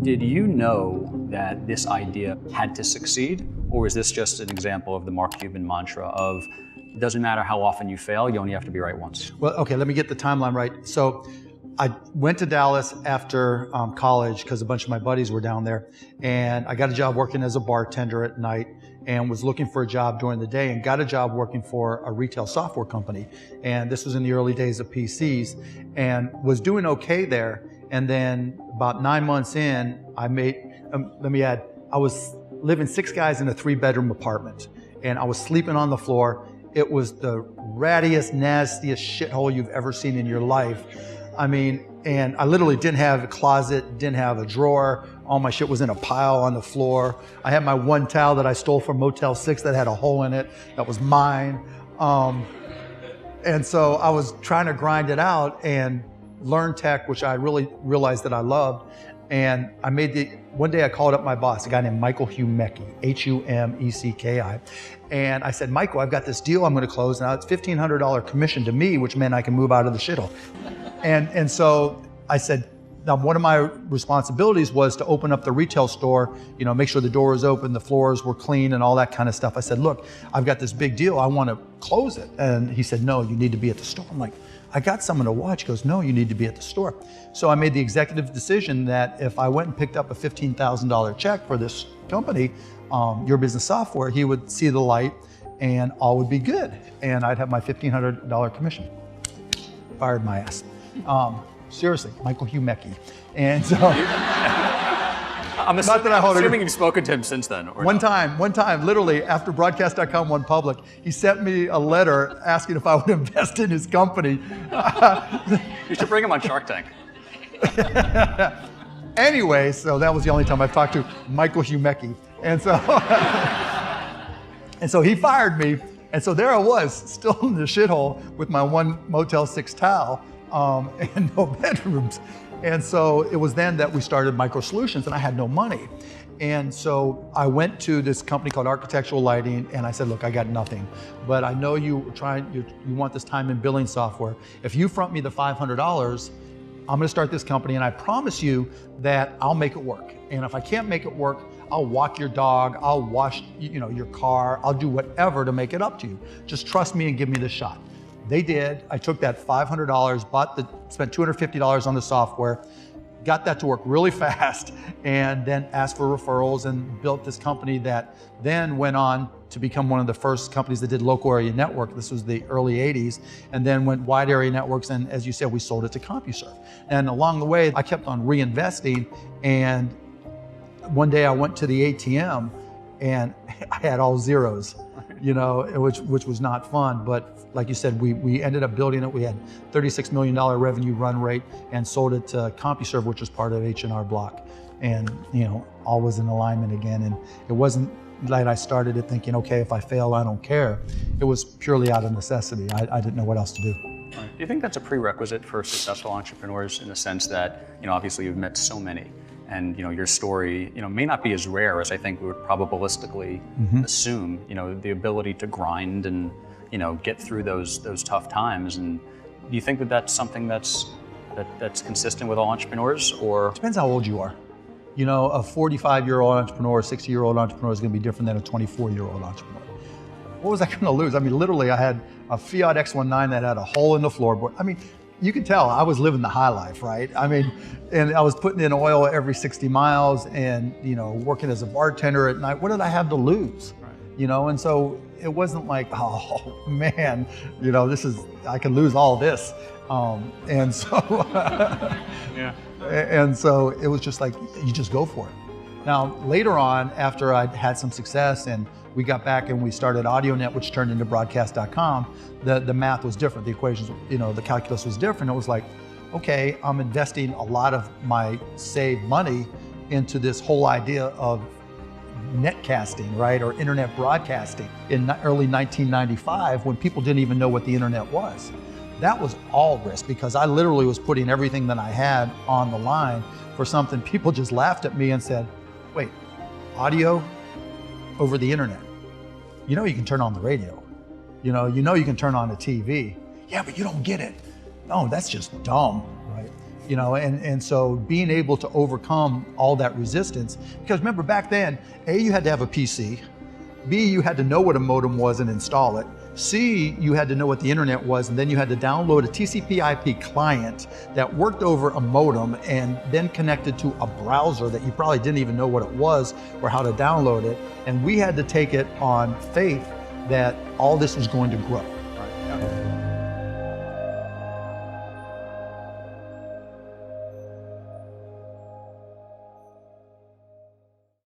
Did you know that this idea had to succeed? Or is this just an example of the Mark Cuban mantra of, it doesn't matter how often you fail, you only have to be right once? Well, okay, let me get the timeline right. So I went to Dallas after college because a bunch of my buddies were down there, and I got a job working as a bartender at night and was looking for a job during the day and got a job working for a retail software company. And this was in the early days of PCs, and was doing okay there. And then about 9 months in, I made, let me add, I was living 6 guys in a 3-bedroom apartment, and I was sleeping on the floor. It was the rattiest, nastiest shithole you've ever seen in your life. I mean, and I literally didn't have a closet, didn't have a drawer. All my shit was in a pile on the floor. I had my one towel that I stole from Motel 6 that had a hole in it. That was mine. And so I was trying to grind it out and learn tech, which I really realized that I loved. And I made one day I called up my boss, a guy named Michael Humecki, Humecki. And I said, Michael, I've got this deal I'm gonna close. Now it's $1,500 commission to me, which meant I can move out of the shithole. And so I said, now one of my responsibilities was to open up the retail store, you know, make sure the door was open, the floors were clean and all that kind of stuff. I said, look, I've got this big deal, I wanna close it. And he said, no, you need to be at the store. I'm like, I got someone to watch. He goes, no, you need to be at the store. So I made the executive decision that if I went and picked up a $15,000 check for this company, Your Business Software, he would see the light and all would be good. And I'd have my $1,500 commission. Fired my ass. Seriously, Michael Humecki. And so, I'm assuming you've spoken to him since then. One time, literally after broadcast.com went public, he sent me a letter asking if I would invest in his company. You should bring him on Shark Tank. Anyway, so that was the only time I've talked to Michael Humecki. And so he fired me. And so there I was, still in the shithole with my one Motel 6 towel and no bedrooms. And so it was then that we started Micro Solutions, and I had no money. And so I went to this company called Architectural Lighting, and I said, look, I got nothing, but I know you want this time and billing software. If you front me the $500, I'm gonna start this company, and I promise you that I'll make it work. And if I can't make it work, I'll walk your dog, I'll wash your car, I'll do whatever to make it up to you. Just trust me and give me the shot. They did. I took that $500, spent $250 on the software, got that to work really fast, and then asked for referrals and built this company that then went on to become one of the first companies that did local area network. This was the early 80s, and then went wide area networks, and as you said, we sold it to CompuServe. And along the way, I kept on reinvesting, and one day I went to the ATM and I had all zeros, which was not fun. But like you said, we ended up building it. We had $36 million revenue run rate and sold it to CompuServe, which was part of H&R Block. And all was in alignment again. And it wasn't like I started it thinking, okay, if I fail, I don't care. It was purely out of necessity. I didn't know what else to do. Do you think that's a prerequisite for successful entrepreneurs in the sense that, obviously you've met so many, and your story, may not be as rare as I think we would probabilistically assume. The ability to grind and get through those tough times. And do you think that that's something that's consistent with all entrepreneurs, or? Depends how old you are. A 45-year-old entrepreneur, 60-year-old entrepreneur is going to be different than a 24-year-old entrepreneur. What was I going to lose? I mean, literally, I had a Fiat X19 that had a hole in the floorboard. I mean, you can tell I was living the high life, right? I mean, and I was putting in oil every 60 miles and, working as a bartender at night. What did I have to lose? Right. And so it wasn't like, oh man, I can lose all this. And so, yeah. And so it was just like, you just go for it. Now, later on, after I'd had some success and we got back and we started AudioNet, which turned into broadcast.com, the math was different. The equations, the calculus was different. It was like, okay, I'm investing a lot of my saved money into this whole idea of netcasting, right? Or internet broadcasting in early 1995 when people didn't even know what the internet was. That was all risk because I literally was putting everything that I had on the line for something. People just laughed at me and said, wait, audio over the internet? You can turn on the radio. You can turn on the TV. Yeah, but you don't get it. No, that's just dumb, right? you know, and so being able to overcome all that resistance, because remember back then, A, you had to have a PC, B, you had to know what a modem was and install it, C, you had to know what the internet was, and then you had to download a TCP/IP client that worked over a modem and then connected to a browser that you probably didn't even know what it was or how to download it. And we had to take it on faith that all this was going to grow.